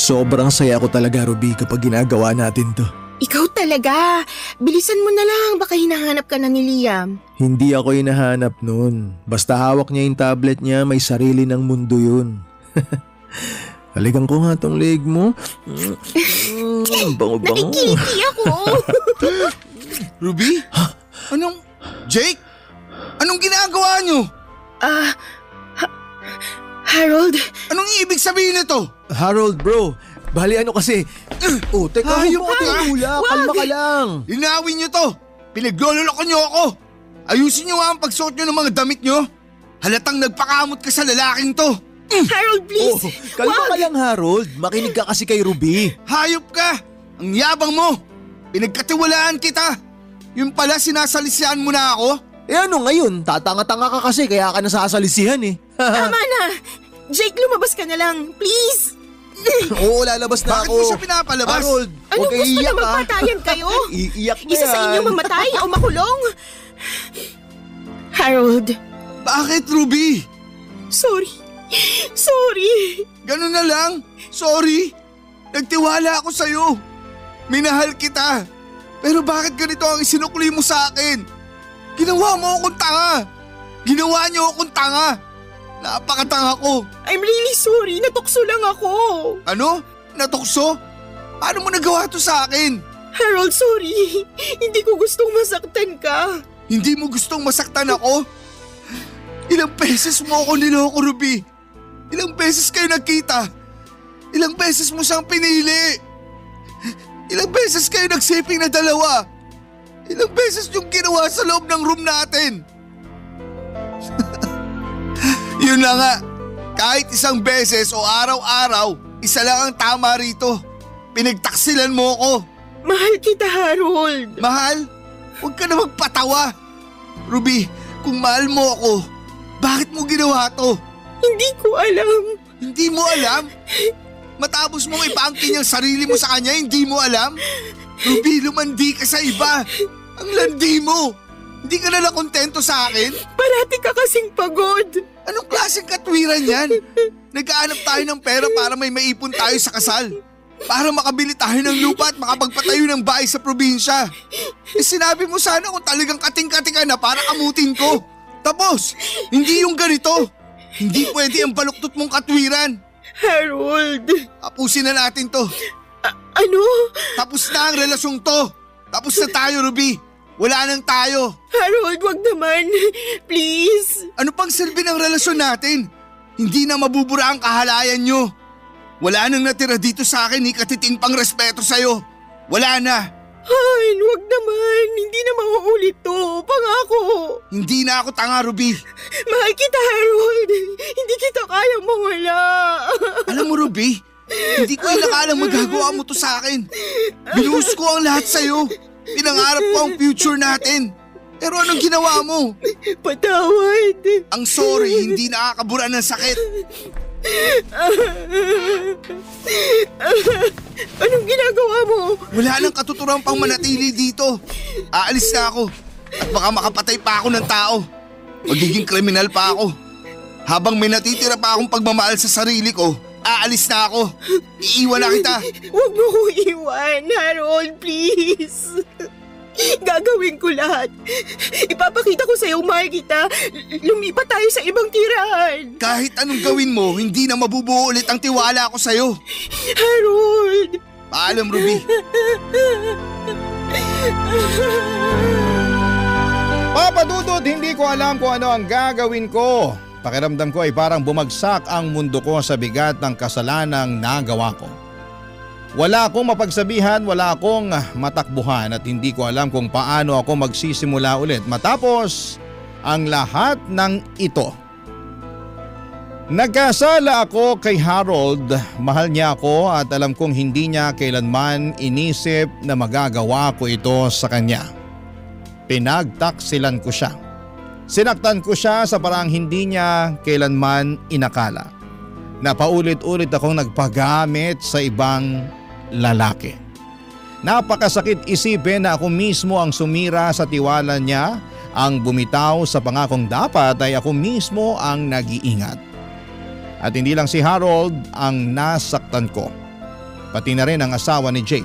Sobrang saya ko talaga, Ruby, kapag ginagawa natin to. Ikaw talaga. Bilisan mo na lang, baka hinahanap ka na ni Liam. Hindi ako hinahanap nun. Basta hawak niya yung tablet niya, may sarili ng mundo yun. Halikan ko nga tong leg mo. Bango-bango. Nakikiliti ako. Ruby? Anong... Jake? Anong ginagawa niyo? Harold. Anong ibig sabihin nito? Harold, bro. Bali ano kasi... teka, Hayop huwag ka! mo tula. Kalma ka lang. Linawin niyo to! Pinagloloko niyo ako! Ayusin niyo nga ang pagsuot niyo ng mga damit niyo! Halatang nagpakamot ka sa lalaking to! Harold, please. Kalma ka lang, Harold. Makinig ka kasi kay Ruby. Hayop ka! Ang yabang mo! Pinagkatiwalaan kita! Yung pala sinasalisihan mo na ako? Ano ngayon? Tatanga-tanga ka kasi kaya ka nasasalisihan eh. Tama na. Jake, lumabas ka na lang. Please. Oo, lalabas na Bakit ako. mo siya pinapalabas? Harold, Ano huwag gusto kang na iiyak, magpatayan kayo? Iiyak na Isa sa inyo yan. mamatay o makulong? Harold, Bakit, Ruby? sorry. Ganun na lang? Sorry? Nagtiwala ako sa'yo. Minahal kita. Pero bakit ganito ang isinukli mo sa akin? Ginawa mo akong tanga. Ginawa niyo akong tanga. Napakatanga ko. I'm really sorry. Natukso lang ako. Ano? Natukso? Paano mo nagawa to sa akin? Harold, sorry. Hindi ko gustong masaktan ka. Hindi mo gustong masaktan ako? Ilang beses mo ako niloko, Ruby. Ilang beses kayo nagkita. Ilang beses mo siyang pinili. Ilang beses kayo nagsiping na dalawa. Ilang beses yung ginawa sa loob ng room natin. Yun na nga, kahit isang beses o araw-araw, isa lang ang tama rito. Pinagtaksilan mo ko. Mahal kita, Harold. Mahal? Huwag ka na magpatawa. Ruby, kung mahal mo ako, bakit mo ginawa to? Hindi ko alam. Hindi mo alam? Matapos mong ipaangkin yung sarili mo sa kanya, hindi mo alam? Ruby, lumandi ka sa iba. Ang landi mo. Hindi ka na nakontento sa akin? Parati ka kasing pagod. Anong klaseng katwiran yan? Nag-aanap tayo ng pera para may maipon tayo sa kasal. Para makabili tayo ng lupa at makapagpatayo ng bahay sa probinsya. Sinabi mo sana kung talagang kating-kating ka na para amutin ko. Tapos, hindi yung ganito. Hindi pwede ang baluktot mong katwiran. Harold. Tapusin na natin to. Ano? Tapos na ang relasyong to. Tapos na tayo, Ruby. Wala nang tayo. Harold, wag naman. Please. Ano pang silbi ng relasyon natin? Hindi na mabubura ang kahalayan nyo. Wala nang natira dito sa akin ni katiting pang respeto sa'yo. Wala na. Ay, wag naman. Hindi na mauulit to. Pangako. Hindi na ako tanga, Ruby. Mahal kita, Harold. Hindi kita kayang mawala. Alam mo, Ruby, hindi ko inakalang magagawa mo to sa akin. Binuhos ko ang lahat sa'yo. Pinangarap ko ang future natin. Pero anong ginawa mo? Patawad. Ang sorry, hindi nakakabura ng sakit. Anong ginagawa mo? Wala nang katuturang pang manatili dito. Aalis na ako. At baka makapatay pa ako ng tao. Magiging kriminal pa ako. Habang may natitira pa akong pagmamahal sa sarili ko, aalis na ako. Iiwan na kita. Huwag mo ko iwan, Harold, please. Gagawin ko lahat. Ipapakita ko sa'yo, mahal kita. Lumipat tayo sa ibang tirahan. Kahit anong gawin mo, hindi na mabubuo ulit ang tiwala ko sa'yo. Harold. Paalam, Ruby. Papa Dudut, hindi ko alam kung ano ang gagawin ko. Pakiramdam ko ay parang bumagsak ang mundo ko sa bigat ng kasalanang nagawa ko. Wala akong mapagsabihan, wala akong matakbuhan at hindi ko alam kung paano ako magsisimula ulit matapos ang lahat ng ito. Nagkasala ako kay Harold, mahal niya ako at alam kong hindi niya kailanman inisip na magagawa ko ito sa kanya. Pinagtaksilan ko siya. Sinaktan ko siya sa parang hindi niya kailanman inakala. Napaulit-ulit akong nagpagamit sa ibang lalaki. Napakasakit isipin na ako mismo ang sumira sa tiwala niya, ang bumitaw sa pangakong dapat ay ako mismo ang nag-iingat. At hindi lang si Harold ang nasaktan ko. pati na rin ang asawa ni Jake.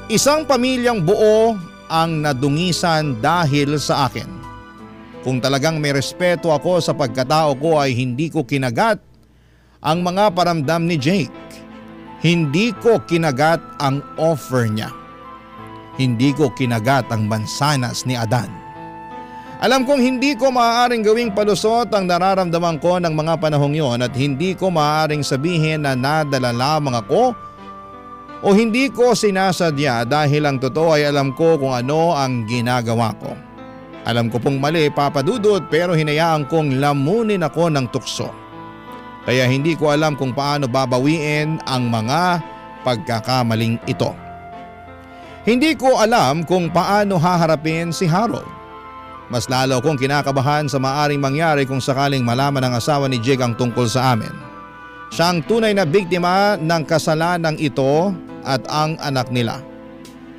Isang pamilyang buo ang nadungisan dahil sa akin. Kung talagang may respeto ako sa pagkatao ko ay hindi ko kinagat ang mga paramdam ni Jake. Hindi ko kinagat ang offer niya. Hindi ko kinagat ang mansanas ni Adan. Alam kong hindi ko maaaring gawing palusot ang nararamdaman ko ng mga panahong yon at hindi ko maaaring sabihin na nadala lamang ako o hindi ko sinasadya dahil ang totoo ay alam ko kung ano ang ginagawa ko. Alam ko pong mali, Papa Dudut, pero hinayaan kong lamunin ako ng tukso. Kaya hindi ko alam kung paano babawiin ang mga pagkakamaling ito. Hindi ko alam kung paano haharapin si Harold. Mas lalo kong kinakabahan sa maaring mangyari kung sakaling malaman ng asawa ni Jake ang tungkol sa amin. Siya ang tunay na biktima ng kasalanan ito at ang anak nila.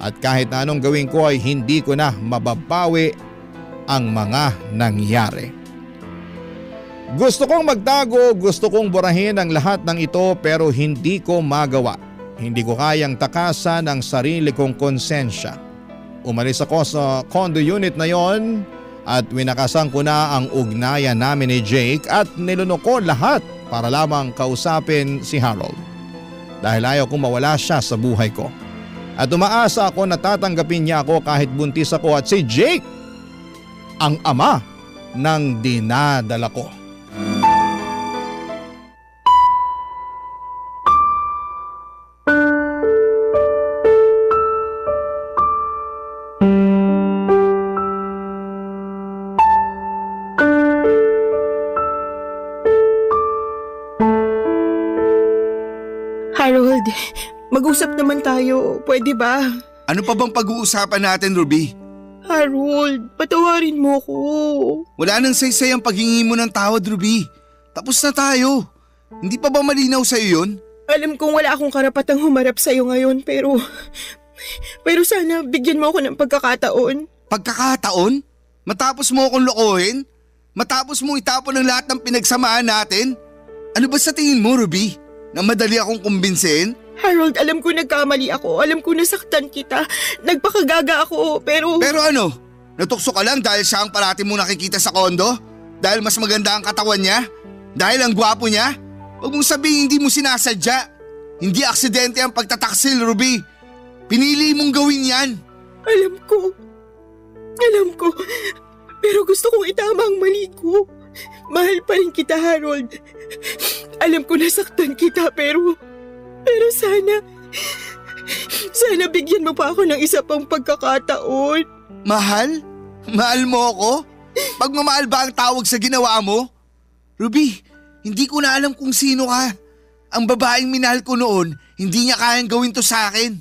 At kahit na anong gawin ko ay hindi ko na mababawi ang mga nangyari. Gusto kong magtago, gusto kong burahin ang lahat ng ito pero hindi ko magawa. Hindi ko kayang takasan ang sarili kong konsensya. Umalis ako sa condo unit na yon at winakasan ko na ang ugnayan namin ni Jake at nilunok ko lahat para lamang kausapin si Harold. Dahil ayaw kong mawala siya sa buhay ko. At umaasa ako na tatanggapin niya ako kahit buntis ako at si Jake ang ama ng dinadala ko. Harold, mag-usap naman tayo. Pwede ba? Ano pa bang pag-uusapan natin, Ruby? Harold, patawarin mo ko. Wala nang saysay ang paghingi mo ng tawad, Ruby. Tapos na tayo. Hindi pa ba malinaw sa'yo yun? Alam kong wala akong karapatang humarap sa'yo ngayon pero sana bigyan mo ako ng pagkakataon. Pagkakataon? Matapos mo akong lokohin? Matapos mo itapon ang lahat ng pinagsamahan natin? Ano ba sa tingin mo, Ruby? Na madali akong kumbinsin? Harold, alam ko nagkamali ako. Alam ko nasaktan kita. Nagpakagaga ako pero… Pero ano? Natukso ka lang dahil siya ang parati mo nakikita sa kondo? Dahil mas maganda ang katawan niya? Dahil ang gwapo niya? Huwag mong sabihin hindi mo sinasadya. Hindi aksidente ang pagtataksil, Ruby. Pinili mong gawin yan. Alam ko. Pero gusto kong itama ang mali ko. Mahal pa rin kita, Harold. Alam ko nasaktan kita pero sana bigyan mo pa ako ng isa pang pagkakataon. Mahal? Mahal mo ako? Pagmamahal ba ang tawag sa ginawa mo? Ruby, hindi ko na alam kung sino ka. Ang babaeng minahal ko noon, hindi niya kayang gawin to sa akin.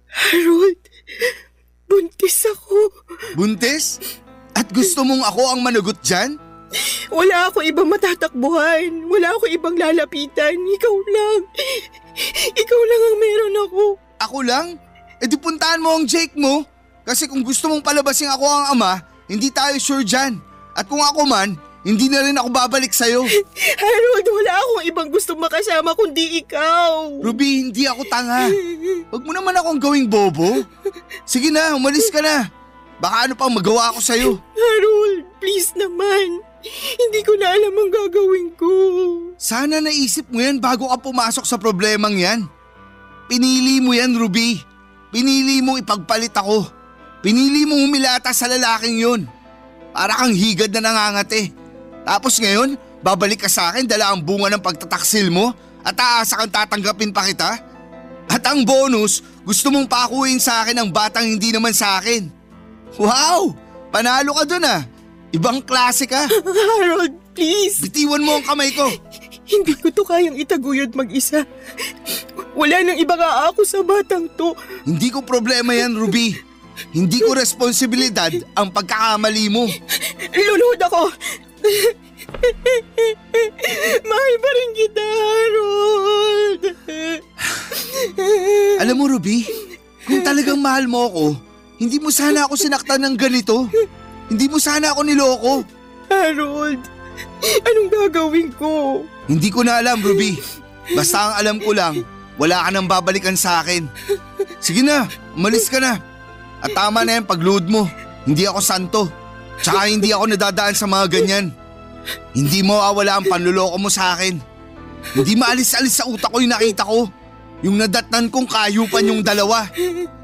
Harold, buntis ako. Buntis? At gusto mong ako ang managot dyan? Wala ako ibang matatakbuhan. Wala ako ibang lalapitan. Ikaw lang. Ikaw lang ang meron ako. Ako lang? E di puntahan mo ang Jake mo. Kasi kung gusto mong palabasin ako ang ama, hindi tayo sure dyan. At kung ako man, hindi na rin ako babalik sa'yo. Harold, wala akong ibang gustong makasama kundi ikaw. Ruby, hindi ako tanga. Huwag mo naman akong gawing bobo. Sige na, umalis ka na. Baka ano pang magawa ko sa'yo. Harold, please naman. Hindi ko na alam ang gagawin ko. Sana naisip mo yan bago ka pumasok sa problemang yan. Pinili mo yan, Ruby. Pinili mong ipagpalit ako. Pinili mong humilata sa lalaking yun. Para kang higad na nangangati. Tapos ngayon, babalik ka sa akin dala ang bunga ng pagtataksil mo at aasa kang tatanggapin pa kita? At ang bonus, gusto mong pakuin sa akin ang batang hindi naman sa akin. Wow! Panalo ka dun ah. Ibang klase ka. Harold, please. Bitiwan mo ang kamay ko. Hindi ko to kayang itaguyod mag-isa. Wala nang ibang aako sa batang to. Hindi ko problema yan, Ruby. Hindi ko responsibilidad ang pagkakamali mo. Lulod ako. Mahal pa rin kita, Harold. Alam mo, Ruby, kung talagang mahal mo ako, hindi mo sana ako sinaktan ng ganito. Hindi mo sana ako niloko. Harold, anong gagawin ko? Hindi ko na alam, Ruby. Basta ang alam ko lang, wala ka nang babalikan sa akin. Sige na, umalis ka na. At tama na yung pag-load mo. Hindi ako santo. Tsaka hindi ako nadadaan sa mga ganyan. Hindi mo awala ang panluloko mo sa akin. Hindi maalis-alis sa utak ko yung nakita ko. Yung nadatnan kong kayupan yung dalawa.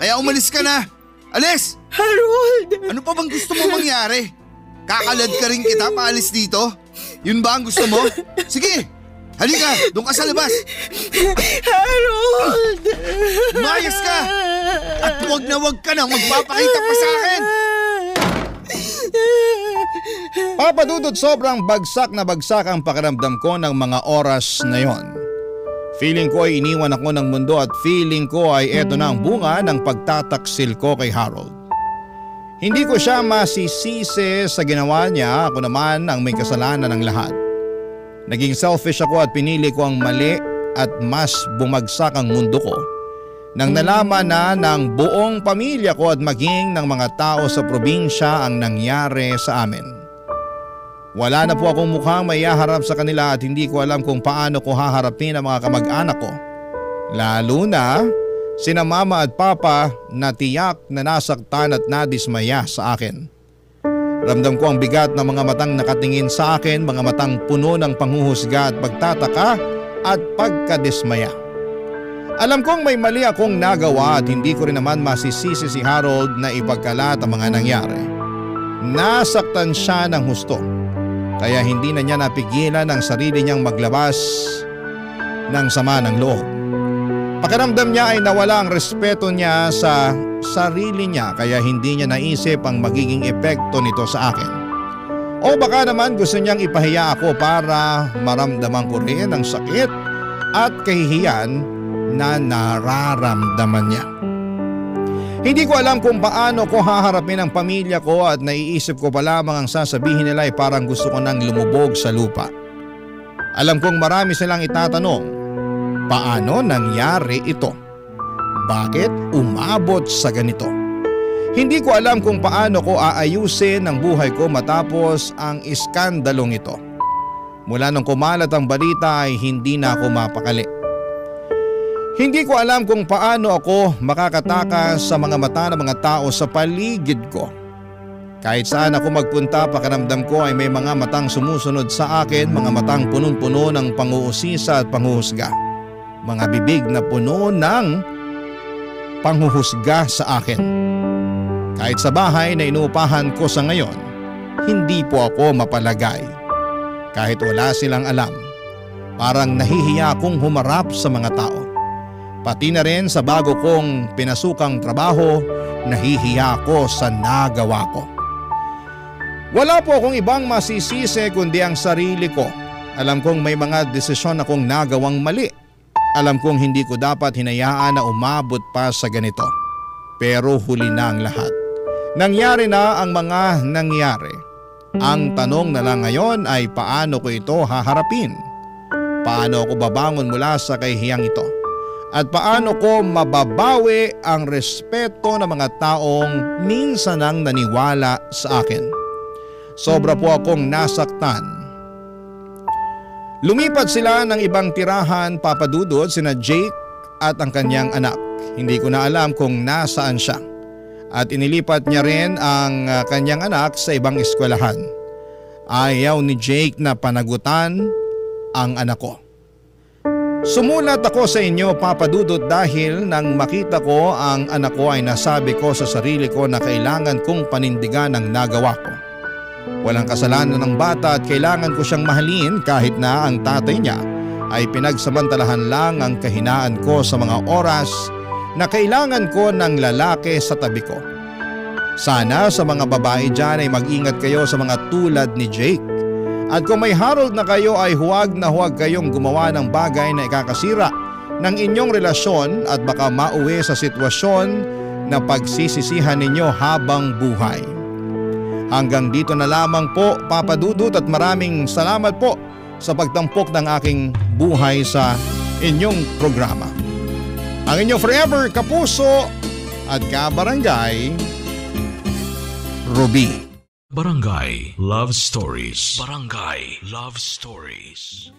Kaya umalis ka na. Alis! Harold! Ano pa bang gusto mo mangyari? Kakalad ka rin kita paalis dito? Yun ba ang gusto mo? Sige! Halika! Doon ka sa labas! Harold! Umayos ka! At huwag na huwag ka nang magpapakita pa sa akin! Papa Dudut, sobrang bagsak na bagsak ang pakiramdam ko ng mga oras na yon. Feeling ko ay iniwan ako ng mundo at feeling ko ay eto na ang bunga ng pagtataksil ko kay Harold. Hindi ko siya masisisi sa ginawa niya, ako naman ang may kasalanan ng lahat. Naging selfish ako at pinili ko ang mali at mas bumagsak ang mundo ko nang nalaman na ng buong pamilya ko at maging ng mga tao sa probinsya ang nangyari sa amin. Wala na po akong mukhang maiharap sa kanila at hindi ko alam kung paano ko haharapin ang mga kamag-anak ko. Lalo na sina mama at papa na tiyak na nasaktan at nadismaya sa akin. Ramdam ko ang bigat ng mga matang nakatingin sa akin, mga matang puno ng panghuhusga at pagtataka at pagkadismaya. Alam kong may mali akong nagawa at hindi ko rin naman masisisi si Harold na ipagkalat ang mga nangyari. Nasaktan siya ng husto, kaya hindi na niya napigilan ang sarili niyang maglabas ng sama ng loob. Pakiramdam niya ay nawala ang respeto niya sa sarili niya kaya hindi niya naisip ang magiging epekto nito sa akin. O baka naman gusto niyang ipahiya ako para maramdaman ko rin ang sakit at kahihiyan na nararamdaman niya. Hindi ko alam kung paano ko haharapin ang pamilya ko at naiisip ko pa lamang ang sasabihin nila ay parang gusto ko nang lumubog sa lupa. Alam kong marami silang itatanong, paano nangyari ito? Bakit umabot sa ganito? Hindi ko alam kung paano ko aayusin ang buhay ko matapos ang iskandalong ito. Mula nung kumalat ang balita ay hindi na ako mapakali. Hindi ko alam kung paano ako makakatakas sa mga mata ng mga tao sa paligid ko. Kahit saan ako magpunta, pakiramdam ko ay may mga matang sumusunod sa akin, mga matang punong-puno ng pang-uusisa at panghuhusga. Mga bibig na puno ng panghuhusga sa akin. Kahit sa bahay na inuupahan ko sa ngayon, hindi po ako mapalagay. Kahit wala silang alam, parang nahihiya akong humarap sa mga tao. Pati na rin sa bago kong pinasukang trabaho, nahihiya ako sa nagawa ko. Wala po akong ibang masisisi kundi ang sarili ko. Alam kong may mga desisyon akong nagawang mali. Alam kong hindi ko dapat hinayaan na umabot pa sa ganito. Pero huli na ang lahat. Nangyari na ang mga nangyari. Ang tanong na lang ngayon ay paano ko ito haharapin? Paano ako babangon mula sa kahihiyang ito? At paano ko mababawi ang respeto ng mga taong minsan ang naniwala sa akin? Sobra po akong nasaktan. Lumipat sila ng ibang tirahan, Papa Dudut, sina Jake at ang kanyang anak. Hindi ko na alam kung nasaan siya. At inilipat niya rin ang kanyang anak sa ibang eskwelahan. Ayaw ni Jake na panagutan ang anak ko. Sumulat ako sa inyo, Papa Dudut, dahil nang makita ko ang anak ko ay nasabi ko sa sarili ko na kailangan kong panindigan ang nagawa ko. Walang kasalanan ng bata at kailangan ko siyang mahalin kahit na ang tatay niya ay pinagsamantalahan lang ang kahinaan ko sa mga oras na kailangan ko ng lalaki sa tabi ko. Sana sa mga babae dyan ay mag-ingat kayo sa mga tulad ni Jake. At kung may Harold na kayo ay huwag na huwag kayong gumawa ng bagay na ikakasira ng inyong relasyon at baka mauwi sa sitwasyon na pagsisisihan ninyo habang buhay. Hanggang dito na lamang po, Papa Dudut, at maraming salamat po sa pagtampok ng aking buhay sa inyong programa. Ang inyong forever kapuso at kabarangay, Ruby. Barangay Love Stories. Barangay Love Stories.